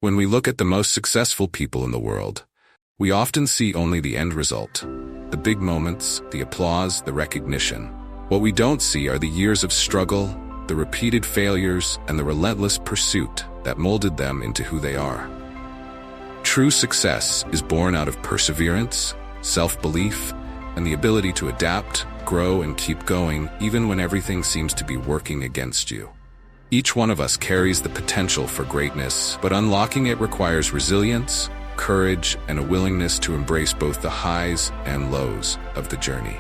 When we look at the most successful people in the world, we often see only the end result, the big moments, the applause, the recognition. What we don't see are the years of struggle, the repeated failures, and the relentless pursuit that molded them into who they are. True success is born out of perseverance, self-belief, and the ability to adapt, grow, and keep going even when everything seems to be working against you. Each one of us carries the potential for greatness, but unlocking it requires resilience, courage, and a willingness to embrace both the highs and lows of the journey.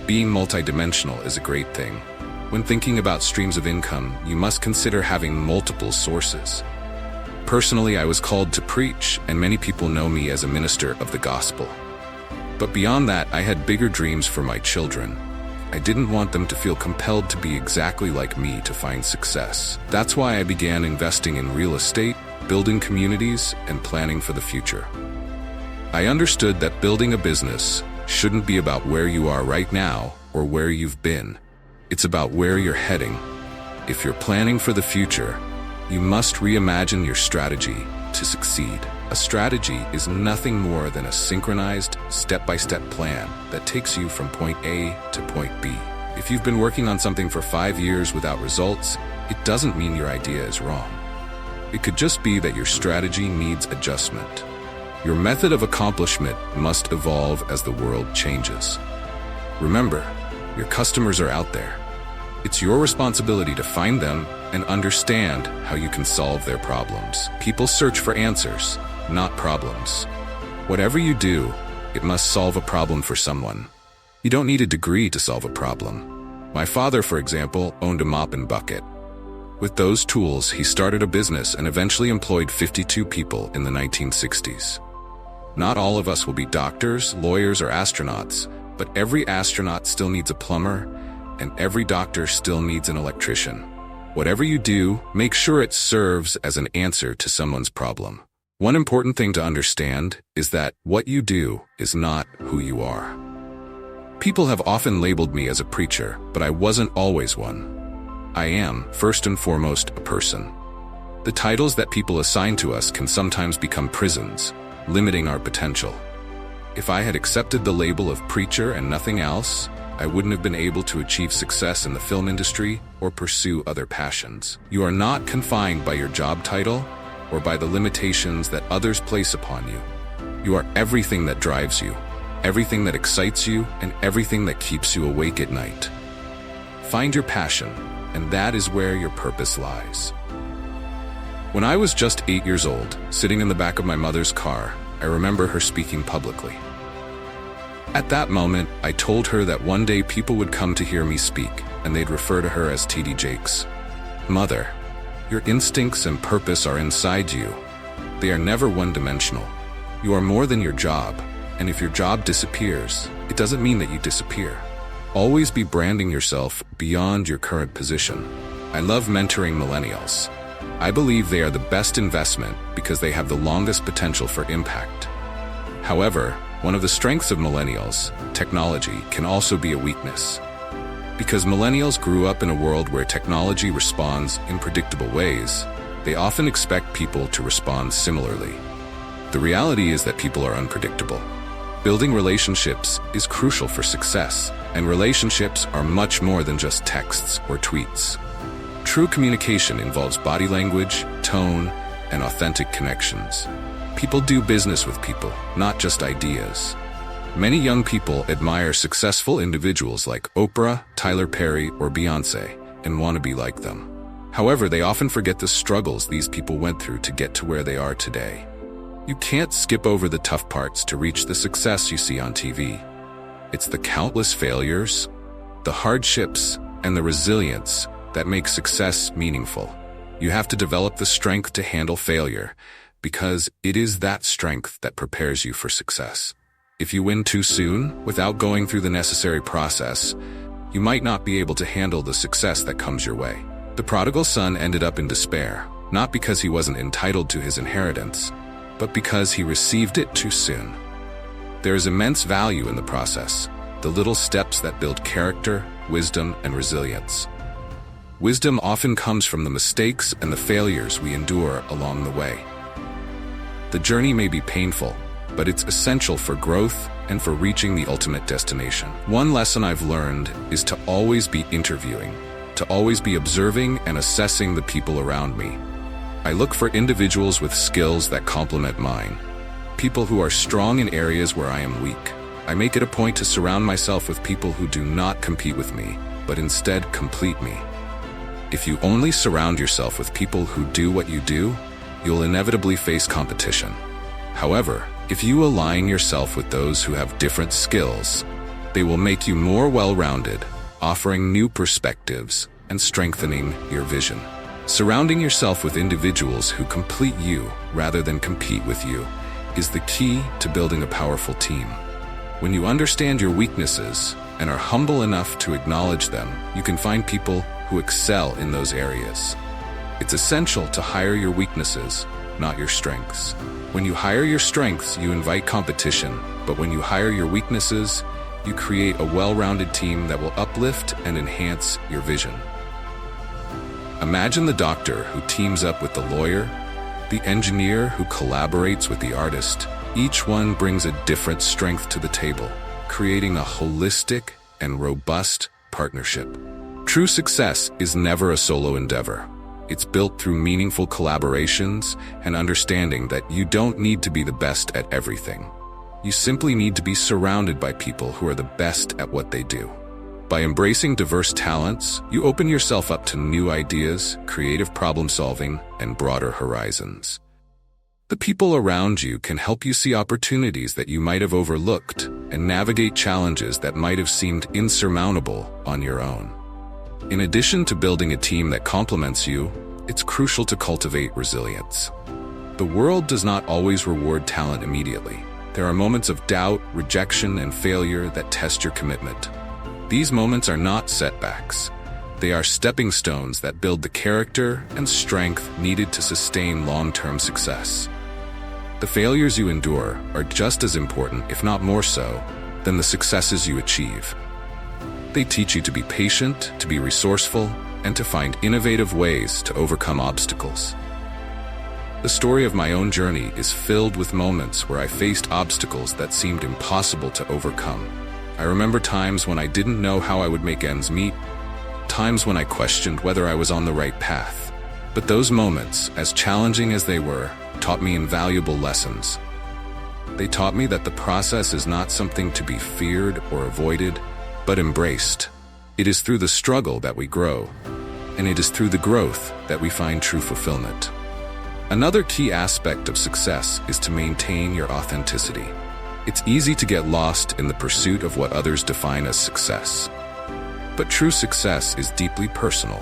Being multidimensional is a great thing. When thinking about streams of income, you must consider having multiple sources. Personally, I was called to preach, and many people know me as a minister of the gospel. But beyond that, I had bigger dreams for my children. I didn't want them to feel compelled to be exactly like me to find success. That's why I began investing in real estate, building communities, and planning for the future. I understood that building a business shouldn't be about where you are right now or where you've been. It's about where you're heading. If you're planning for the future, you must reimagine your strategy to succeed. A strategy is nothing more than a synchronized, step-by-step plan that takes you from point A to point B. If you've been working on something for 5 years without results, it doesn't mean your idea is wrong. It could just be that your strategy needs adjustment. Your method of accomplishment must evolve as the world changes. Remember, your customers are out there. It's your responsibility to find them and understand how you can solve their problems. People search for answers, not problems. Whatever you do, it must solve a problem for someone. You don't need a degree to solve a problem. My father, for example, owned a mop and bucket. With those tools, he started a business and eventually employed 52 people in the 1960s. Not all of us will be doctors, lawyers, or astronauts, but every astronaut still needs a plumber, and every doctor still needs an electrician. Whatever you do, make sure it serves as an answer to someone's problem. One important thing to understand is that what you do is not who you are. People have often labeled me as a preacher, but I wasn't always one. I am, first and foremost, a person. The titles that people assign to us can sometimes become prisons, limiting our potential. If I had accepted the label of preacher and nothing else, I wouldn't have been able to achieve success in the film industry or pursue other passions. You are not confined by your job title or by the limitations that others place upon you. You are everything that drives you, everything that excites you, and everything that keeps you awake at night. Find your passion, and that is where your purpose lies. When I was just 8 years old, sitting in the back of my mother's car, I remember her speaking publicly. At that moment, I told her that one day people would come to hear me speak, and they'd refer to her as T.D. Jakes. Mother, your instincts and purpose are inside you. They are never one-dimensional. You are more than your job, and if your job disappears, it doesn't mean that you disappear. Always be branding yourself beyond your current position. I love mentoring millennials. I believe they are the best investment because they have the longest potential for impact. However, one of the strengths of millennials, technology, can also be a weakness. Because millennials grew up in a world where technology responds in predictable ways, they often expect people to respond similarly. The reality is that people are unpredictable. Building relationships is crucial for success, and relationships are much more than just texts or tweets. True communication involves body language, tone, and authentic connections. People do business with people, not just ideas. Many young people admire successful individuals like Oprah, Tyler Perry, or Beyoncé, and want to be like them. However, they often forget the struggles these people went through to get to where they are today. You can't skip over the tough parts to reach the success you see on TV. It's the countless failures, the hardships, and the resilience that make success meaningful. You have to develop the strength to handle failure, because it is that strength that prepares you for success. If you win too soon, without going through the necessary process, you might not be able to handle the success that comes your way. The prodigal son ended up in despair, not because he wasn't entitled to his inheritance, but because he received it too soon. There is immense value in the process, the little steps that build character, wisdom, and resilience. Wisdom often comes from the mistakes and the failures we endure along the way. The journey may be painful, but it's essential for growth and for reaching the ultimate destination. One lesson I've learned is to always be interviewing, to always be observing and assessing the people around me. I look for individuals with skills that complement mine, people who are strong in areas where I am weak. I make it a point to surround myself with people who do not compete with me, but instead complete me. If you only surround yourself with people who do what you do, you'll inevitably face competition. However, if you align yourself with those who have different skills, they will make you more well-rounded, offering new perspectives and strengthening your vision. Surrounding yourself with individuals who complete you rather than compete with you is the key to building a powerful team. When you understand your weaknesses and are humble enough to acknowledge them, you can find people who excel in those areas. It's essential to hire your weaknesses, not your strengths. When you hire your strengths, you invite competition, but when you hire your weaknesses, you create a well-rounded team that will uplift and enhance your vision. Imagine the doctor who teams up with the lawyer, the engineer who collaborates with the artist. Each one brings a different strength to the table, creating a holistic and robust partnership. True success is never a solo endeavor. It's built through meaningful collaborations and understanding that you don't need to be the best at everything. You simply need to be surrounded by people who are the best at what they do. By embracing diverse talents, you open yourself up to new ideas, creative problem solving, and broader horizons. The people around you can help you see opportunities that you might have overlooked and navigate challenges that might have seemed insurmountable on your own. In addition to building a team that complements you, it's crucial to cultivate resilience. The world does not always reward talent immediately. There are moments of doubt, rejection, and failure that test your commitment. These moments are not setbacks. They are stepping stones that build the character and strength needed to sustain long-term success. The failures you endure are just as important, if not more so, than the successes you achieve. They teach you to be patient, to be resourceful, and to find innovative ways to overcome obstacles. The story of my own journey is filled with moments where I faced obstacles that seemed impossible to overcome. I remember times when I didn't know how I would make ends meet, times when I questioned whether I was on the right path. But those moments, as challenging as they were, taught me invaluable lessons. They taught me that the process is not something to be feared or avoided, but embraced. It is through the struggle that we grow, and it is through the growth that we find true fulfillment. Another key aspect of success is to maintain your authenticity. It's easy to get lost in the pursuit of what others define as success. But true success is deeply personal.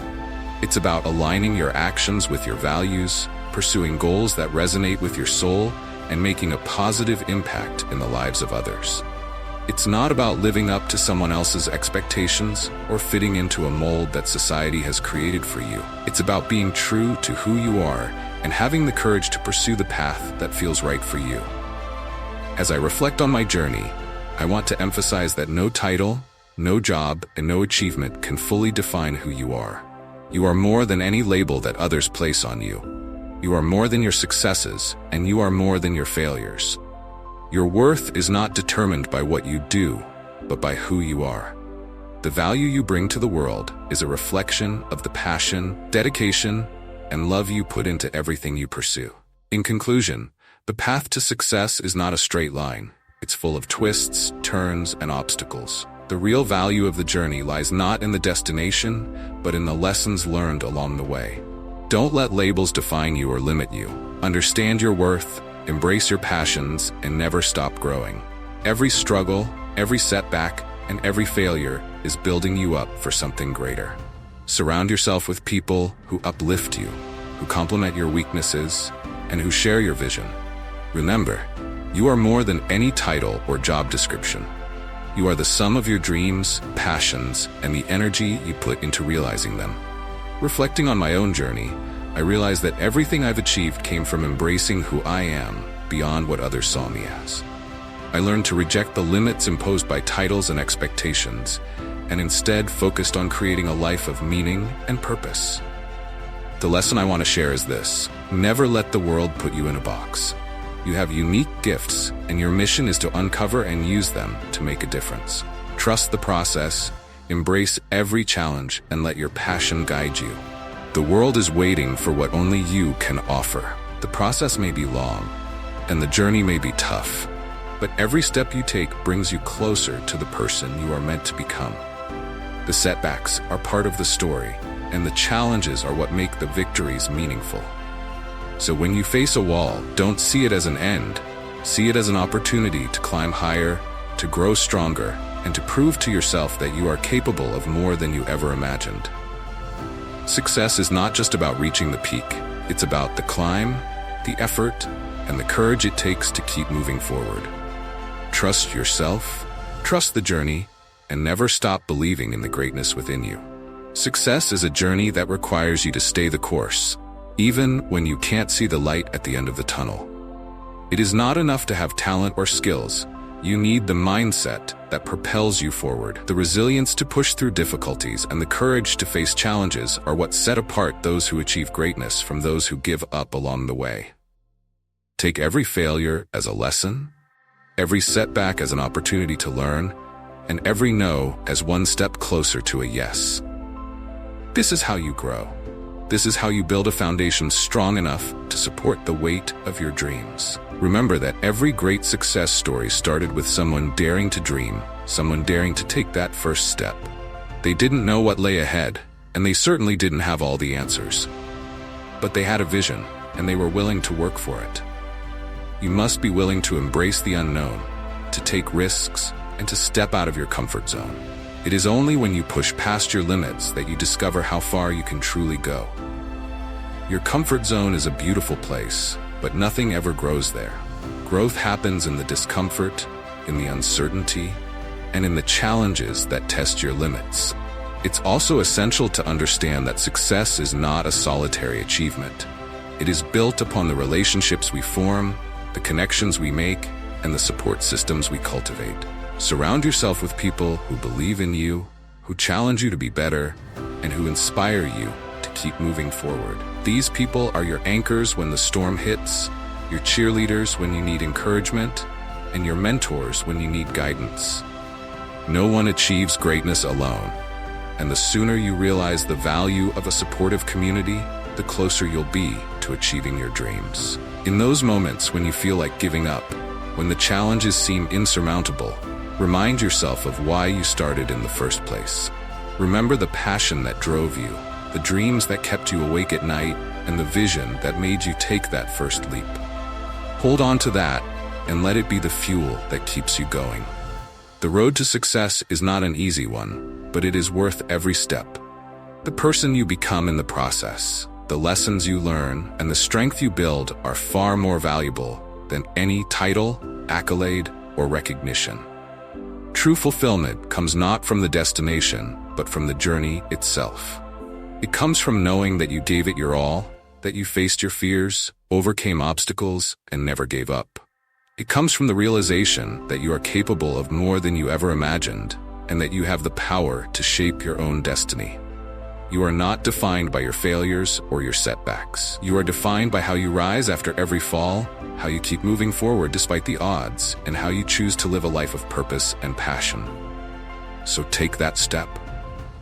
It's about aligning your actions with your values, pursuing goals that resonate with your soul, and making a positive impact in the lives of others. It's not about living up to someone else's expectations or fitting into a mold that society has created for you. It's about being true to who you are and having the courage to pursue the path that feels right for you. As I reflect on my journey, I want to emphasize that no title, no job, and no achievement can fully define who you are. You are more than any label that others place on you. You are more than your successes, and you are more than your failures. Your worth is not determined by what you do, but by who you are. The value you bring to the world is a reflection of the passion, dedication, and love you put into everything you pursue. In conclusion, the path to success is not a straight line. It's full of twists, turns, and obstacles. The real value of the journey lies not in the destination, but in the lessons learned along the way. Don't let labels define you or limit you. Understand your worth, embrace your passions, and never stop growing. Every struggle, every setback, and every failure is building you up for something greater. Surround yourself with people who uplift you, who complement your weaknesses, and who share your vision. Remember, you are more than any title or job description. You are the sum of your dreams, passions, and the energy you put into realizing them. Reflecting on my own journey, I realized that everything I've achieved came from embracing who I am beyond what others saw me as. I learned to reject the limits imposed by titles and expectations, and instead focused on creating a life of meaning and purpose. The lesson I want to share is this: never let the world put you in a box. You have unique gifts, and your mission is to uncover and use them to make a difference. Trust the process, embrace every challenge, and let your passion guide you. The world is waiting for what only you can offer. The process may be long, and the journey may be tough, but every step you take brings you closer to the person you are meant to become. The setbacks are part of the story, and the challenges are what make the victories meaningful. So when you face a wall, don't see it as an end. See it as an opportunity to climb higher, to grow stronger, and to prove to yourself that you are capable of more than you ever imagined. Success is not just about reaching the peak. It's about the climb, the effort, and the courage it takes to keep moving forward. Trust yourself, trust the journey, and never stop believing in the greatness within you. Success is a journey that requires you to stay the course, even when you can't see the light at the end of the tunnel. It is not enough to have talent or skills. You need the mindset that propels you forward. The resilience to push through difficulties and the courage to face challenges are what set apart those who achieve greatness from those who give up along the way. Take every failure as a lesson, every setback as an opportunity to learn, and every no as one step closer to a yes. This is how you grow. This is how you build a foundation strong enough to support the weight of your dreams. Remember that every great success story started with someone daring to dream, someone daring to take that first step. They didn't know what lay ahead, and they certainly didn't have all the answers. But they had a vision, and they were willing to work for it. You must be willing to embrace the unknown, to take risks, and to step out of your comfort zone. It is only when you push past your limits that you discover how far you can truly go. Your comfort zone is a beautiful place, but nothing ever grows there. Growth happens in the discomfort, in the uncertainty, and in the challenges that test your limits. It's also essential to understand that success is not a solitary achievement. It is built upon the relationships we form, the connections we make, and the support systems we cultivate. Surround yourself with people who believe in you, who challenge you to be better, and who inspire you to keep moving forward. These people are your anchors when the storm hits, your cheerleaders when you need encouragement, and your mentors when you need guidance. No one achieves greatness alone, and the sooner you realize the value of a supportive community, the closer you'll be to achieving your dreams. In those moments when you feel like giving up, when the challenges seem insurmountable, remind yourself of why you started in the first place. Remember the passion that drove you, the dreams that kept you awake at night, and the vision that made you take that first leap. Hold on to that and let it be the fuel that keeps you going. The road to success is not an easy one, but it is worth every step. The person you become in the process, the lessons you learn, and the strength you build are far more valuable than any title, accolade, or recognition. True fulfillment comes not from the destination, but from the journey itself. It comes from knowing that you gave it your all, that you faced your fears, overcame obstacles, and never gave up. It comes from the realization that you are capable of more than you ever imagined, and that you have the power to shape your own destiny. You are not defined by your failures or your setbacks. You are defined by how you rise after every fall, how you keep moving forward despite the odds, and how you choose to live a life of purpose and passion. So take that step.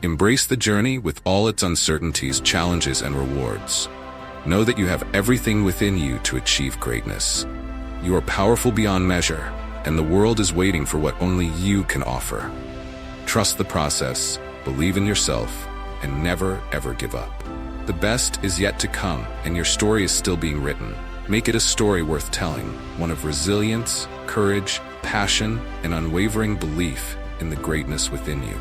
Embrace the journey with all its uncertainties, challenges, and rewards. Know that you have everything within you to achieve greatness. You are powerful beyond measure, and the world is waiting for what only you can offer. Trust the process, believe in yourself, and never, ever give up. The best is yet to come, and your story is still being written. Make it a story worth telling, one of resilience, courage, passion, and unwavering belief in the greatness within you.